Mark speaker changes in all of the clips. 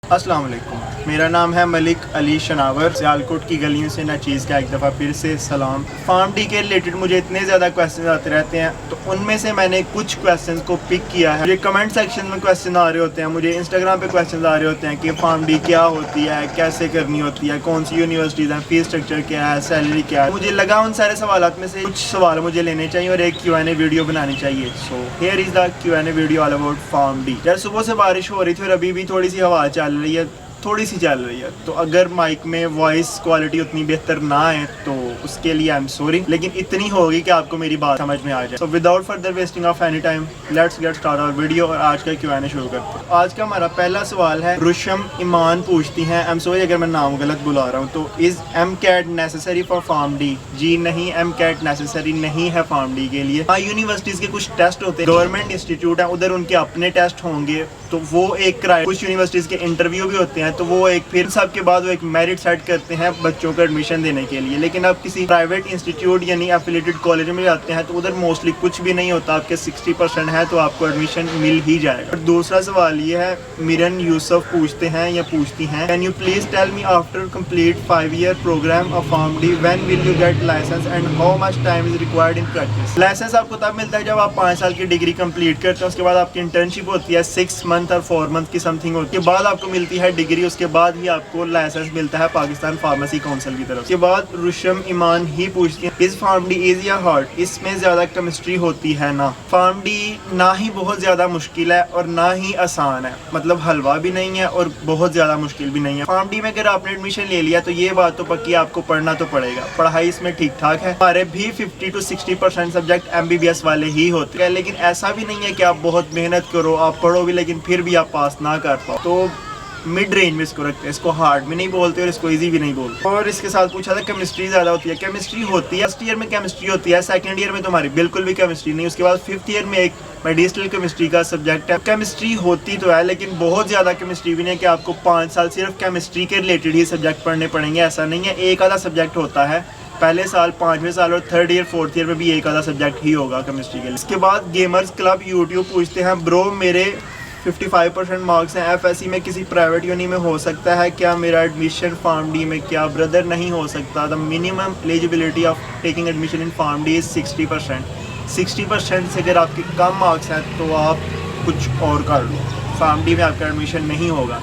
Speaker 1: अस्सलाम वालेकुम, मेरा नाम है मलिक अली शनावर। सियालकोट की गलियों से नाचीज़ का एक दफ़ा फिर से सलाम। फार्म डी के रिलेटेड मुझे इतने ज़्यादा क्वेश्चन आते रहते हैं, तो उनमें से मैंने कुछ क्वेश्चन को पिक किया है। मुझे कमेंट सेक्शन में क्वेश्चन आ रहे होते हैं, मुझे इंस्टाग्राम पे क्वेश्चन आ रहे होते हैं कि फार्म डी क्या होती है, कैसे करनी होती है, कौन सी यूनिवर्सिटीज़ हैं, फीस स्ट्रक्चर क्या है, सैलरी क्या है। मुझे लगा उन सारे सवाल में से कुछ सवाल मुझे लेने चाहिए और एक Q&A वीडियो बनानी चाहिए। So here is the Q&A video all about pharm D. यार सुबह से बारिश हो रही थी और अभी भी थोड़ी सी हवा चल रही है, थोड़ी सी चल रही है, तो अगर माइक में वॉइस क्वालिटी उतनी बेहतर ना आए तो उसके लिए आई एम सॉरी, लेकिन इतनी होगी कि आपको मेरी बात समझ में आ जाए। So without further wasting of any time let's get start our video और आज का Q&A शुरू करते हैं। आज का हमारा पहला सवाल है, रुशम ईमान पूछती हैं, आई एम सॉरी अगर मैं नाम गलत बुला रहा हूँ, तो is MCAT necessary for Pharm D? जी नहीं, MCAT नेसेसरी नहीं है फार्म डी के लिए। हाँ, यूनिवर्सिटीज़ के कुछ टेस्ट होते हैं, गवर्नमेंट इंस्टीट्यूट है, उधर उनके अपने टेस्ट होंगे, तो वो एक कुछ यूनिवर्सिटीज़ के इंटरव्यू भी होते हैं, तो वो एक फिर सब के बाद वो एक मेरिट सेट करते हैं बच्चों को एडमिशन देने के लिए। लेकिन आप किसी प्राइवेट इंस्टीट्यूट यानी एफिलिएटेड कॉलेज में जाते हैं तो उधर मोस्टली कुछ भी नहीं होता, आपके 60% है तो आपको एडमिशन मिल ही जाएगा। और दूसरा सवाल ये है, मिरन यूसुफ पूछते हैं या पूछती हैं, can you please tell me after complete 5-year programme of pharm D when will you get license and how much time is required in practice? License आपको तब मिलता है जब आप 5 साल की डिग्री कंप्लीट करते हैं, उसके बाद आपकी इंटर्नशिप होती है 6 मंथ और 4 मंथ की समथिंग होती है, उसके बाद आपको मिलती है डिग्री, उसके बाद ही आपको लाइसेंस मिलता है पाकिस्तान फार्मेसी काउंसिल की तरफ। उसके बाद रुशम ईमान ही पूछती है, इज फार्म डी इजी या हार्ड? इसमें ज्यादा केमिस्ट्री होती है ना? फार्म डी ना ही बहुत ज्यादा मुश्किल है और ना ही आसान है, मतलब हलवा भी नहीं है और बहुत ज्यादा मुश्किल भी नहीं है। फार्म डी में अगर आपने एडमिशन ले लिया तो ये बात तो पक्की, आपको पढ़ना तो पड़ेगा, पढ़ाई इसमें ठीक ठाक है। हमारे भी 50 to 60% सब्जेक्ट MBBS वाले ही होते हैं, लेकिन ऐसा भी नहीं है कि आप बहुत मेहनत करो, आप पढ़ो भी लेकिन फिर भी आप पास ना कर पाओ, तो मिड रेंज में इसको रखते हैं। इसको हार्ड भी नहीं बोलते और इसको इजी भी नहीं बोलते। और इसके साथ पूछा था केमिस्ट्री ज़्यादा होती है? केमिस्ट्री होती है, फर्स्ट ईयर में केमिस्ट्री होती है, सेकंड ईयर में तुम्हारी बिल्कुल भी केमिस्ट्री नहीं, उसके बाद 5th ईयर में एक मेडिसिनल केमिस्ट्री का सब्जेक्ट है। केमिस्ट्री होती तो है लेकिन बहुत ज़्यादा केमिस्ट्री भी नहीं कि आपको 5 साल सिर्फ केमिस्ट्री के रिलेटेड ही सब्जेक्ट पढ़ने पड़ेंगे, ऐसा नहीं है। एक आधा सब्जेक्ट होता है पहले साल, 5वें साल और 3rd ईयर 4th ईयर में भी एक आधा सब्जेक्ट ही होगा केमिस्ट्री के लिए। इसके बाद गेमर्स क्लब यूट्यूब पूछते हैं, ब्रो मेरे 55% मार्क्स हैं, FSC में किसी प्राइवेट यूनी में हो सकता है क्या मेरा एडमिशन फार्म डी में? क्या ब्रदर नहीं हो सकता? The minimum eligibility of taking admission in pharm D is 60%। 60% से अगर आपके कम मार्क्स हैं तो आप कुछ और कर लो, फार्म डी में आपका एडमिशन नहीं होगा।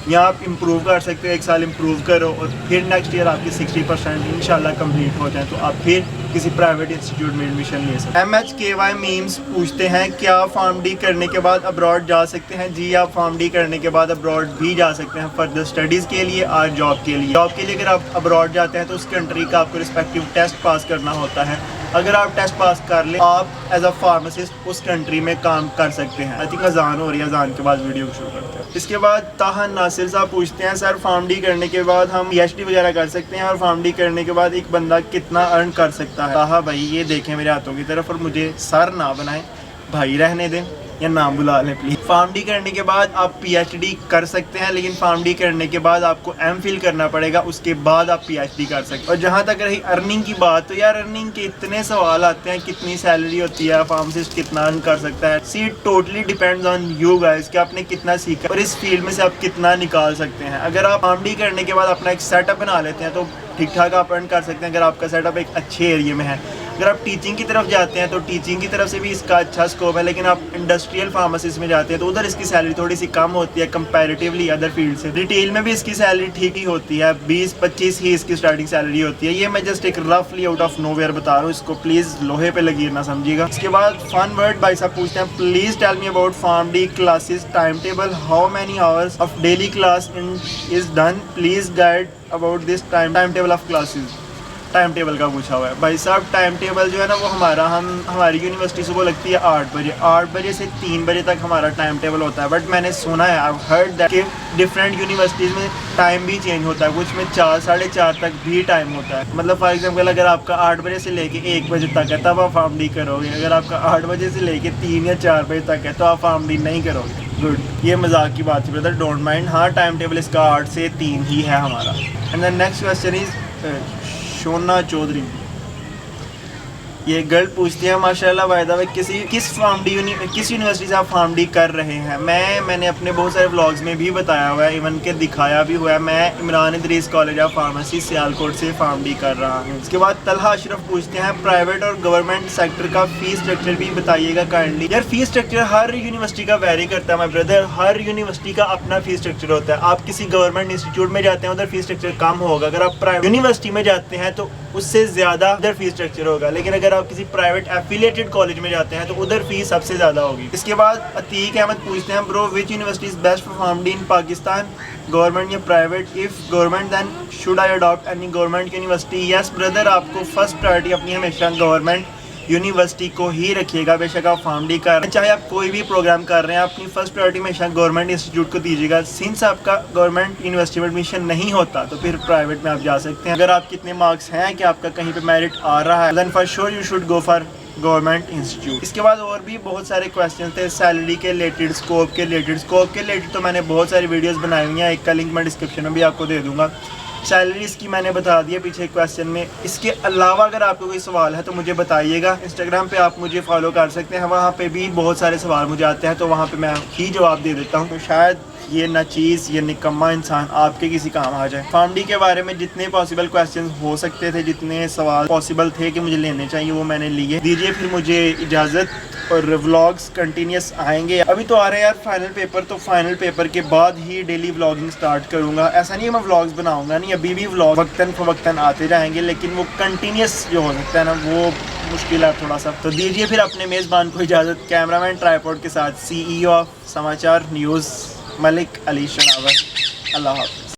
Speaker 1: या आप इम्प्रूव कर सकते हो, एक साल इम्प्रूव करो और फिर नेक्स्ट ईयर आपकी 60% इंशाल्लाह कंप्लीट हो जाए तो आप फिर किसी प्राइवेट इंस्टीट्यूट में एडमिशन ले सकते हैं। MHKY मीम्स पूछते हैं, क्या फार्म डी करने के बाद अब्रॉड जा सकते हैं? जी, आप फार्म डी करने के बाद अब्रॉड भी जा सकते हैं फर्दर स्टडीज़ के लिए और जॉब के लिए। जॉब के लिए अगर आप अब्रॉड जाते हैं तो उस कंट्री का आपको रिस्पेक्टिव टेस्ट पास करना होता है। अगर आप टेस्ट पास कर लें आप एज अ फार्मासिस्ट उस कंट्री में काम कर सकते हैं। आई थिंक अजान हो रही है, अजान के बाद वीडियो शुरू करते हैं। इसके बाद ताहन नासिर साहब पूछते हैं, सर फार्म डी करने के बाद हम PhD वगैरह कर सकते हैं और फार्म डी करने के बाद एक बंदा कितना अर्न कर सकता है? ताहा भाई ये देखें मेरे हाथों की तरफ और मुझे सर ना बनाएं, भाई रहने दें या नाम बुला लें प्लीज। फार्म डी करने के बाद आप PhD कर सकते हैं, लेकिन फार्म डी करने के बाद आपको MPhil करना पड़ेगा, उसके बाद आप PhD कर सकते हैं। और जहाँ तक रही अर्निंग की बात, तो यार अर्निंग के इतने सवाल आते हैं, कितनी सैलरी होती है, फार्मासिस्ट कितना अर्न कर सकता है? See totally depends on you guys कि आपने कितना सीखा और इस फील्ड में से आप कितना निकाल सकते हैं। अगर आप फार्म डी करने के बाद अपना एक सेटअप बना लेते हैं तो ठीक ठाक आप अर्न कर सकते हैं, अगर आपका सेटअप एक अच्छे एरिया में है। अगर आप टीचिंग की तरफ जाते हैं तो टीचिंग की तरफ से भी इसका अच्छा स्कोप है, लेकिन आप इंडस्ट्रियल फार्मासिस्ट में जाते हैं तो उधर इसकी सैलरी थोड़ी सी कम होती है कंपैरेटिवली अदर फील्ड से। रिटेल में भी इसकी सैलरी ठीक ही होती है, 20-25 ही इसकी स्टार्टिंग सैलरी होती है। ये मैं जस्ट एक रफली आउट ऑफ नोवेयर बता रहा हूँ, इसको प्लीज़ लोहे पे लगी ना समझिएगा। इसके बाद फन वर्ड भाई साहब पूछते हैं, please tell me about pharm D classes time table, how many hours of daily class is done, please guide about this time table of classes. Time table का पूछा हुआ है भाई साहब। टाइम टेबल जो है ना वो हमारी यूनिवर्सिटी सुबह लगती है 8 बजे से 3 बजे तक हमारा टाइम टेबल होता है। बट मैंने सुना है, आई हर्ड दैट कि डिफरेंट यूनिवर्सिटीज़ में टाइम भी चेंज होता है, कुछ में 4 साढ़े 4 तक भी टाइम होता है। मतलब फॉर एग्जाम्पल अगर आपका 8 बजे से लेके 1 बजे तक है तब आप फार्म डी करोगे, अगर आपका 8 बजे से लेके 3 या 4 बजे तक है तो आप फार्म डी नहीं करोगे। गुड, ये मजाक की बात है ब्रदर, डोंट माइंड। हाँ, टाइम टेबल इसका 8 से 3 ही है हमारा। And the next question is Shona Chaudhary, ये गर्ल पूछती है माशाल्लाह वायदा भाई किस यूनिवर्सिटी से आप फार्मडी कर रहे हैं। मैंने अपने बहुत सारे व्लॉग्स में भी बताया हुआ है, इवन के दिखाया भी हुआ है। मैं Imran Idris college of pharmacy Sialkot से फार्मडी कर रहा हूँ। उसके बाद तलहा अशरफ पूछते हैं प्राइवेट और गवर्नमेंट सेक्टर का फीस स्ट्रक्चर भी बताइएगा काइंडली। यार फीस स्ट्रक्चर हर यूनिवर्सिटी का वेरी करता है माय ब्रदर, हर यूनिवर्सिटी का अपना फीस स्ट्रक्चर होता है। आप किसी गवर्नमेंट इंस्टीट्यूट में जाते हैं उधर फीस स्ट्रक्चर कम होगा, अगर आप प्राइवेट यूनिवर्सिटी में जाते हैं तो उससे ज़्यादा उधर फीस स्ट्रक्चर होगा, लेकिन अगर आप किसी प्राइवेट एफिलिएटेड कॉलेज में जाते हैं तो उधर फीस सबसे ज़्यादा होगी। इसके बाद अतीक अहमद पूछते हैं bro which university is best for PharmD in Pakistan, government या private? If government then should I adopt any government university? Yes brother, आपको फर्स्ट प्रायोरिटी अपनी हमेशा गवर्नमेंट यूनिवर्सिटी को ही रखिएगा। बेशक आप फार्मडी कर रहे हैं, चाहे आप कोई भी प्रोग्राम कर रहे हैं, अपनी फर्स्ट प्रायोरिटी हमेशा गवर्नमेंट इंस्टीट्यूट को दीजिएगा। सिंस आपका गवर्नमेंट यूनिवर्सिटी में एडमिशन नहीं होता तो फिर प्राइवेट में आप जा सकते हैं। अगर आप कितने मार्क्स हैं कि आपका कहीं पे मेरिट आ रहा है, then for sure you should go for government institute. इसके बाद और भी बहुत सारे क्वेश्चन थे सैलरी के रिलेटेड, स्कोप के रिलेटेड तो मैंने बहुत सारी वीडियोज़ बनाई हुई हैं, एक का लिंक मैं डिस्क्रिप्शन में भी आपको दे दूँगा। सैलरीज़ की मैंने बता दिया पीछे क्वेश्चन में। इसके अलावा अगर आपको कोई सवाल है तो मुझे बताइएगा। इंस्टाग्राम पे आप मुझे फॉलो कर सकते हैं, वहाँ पे भी बहुत सारे सवाल मुझे आते हैं तो वहाँ पे मैं ही जवाब दे देता हूँ। तो शायद ये नाचीज़, ये निकम्मा इंसान आपके किसी काम आ जाए। फार्मडी के बारे में जितने पॉसिबल क्वेश्चन हो सकते थे, जितने सवाल पॉसिबल थे कि मुझे लेने चाहिए, वो मैंने लिए। दीजिए फिर मुझे इजाज़त, और व्लॉग्स कंटिन्यूस आएंगे। अभी तो आ रहे हैं यार फाइनल पेपर, तो फाइनल पेपर के बाद ही डेली व्लॉगिंग स्टार्ट करूँगा। ऐसा नहीं है मैं व्लॉग्स बनाऊँगा नहीं, अभी भी व्लॉग वक्तन फवक्तन आते जाएंगे, लेकिन वो कंटिन्यूस जो हो सकता है ना वो मुश्किल है थोड़ा सा। तो दीजिए फिर अपने मेज़बान को इजाज़त। कैमरामैन ट्राइपॉड के साथ CEO ऑफ समाचार न्यूज़ मलिक अली शनावर। अल्लाह हाफ़िज़।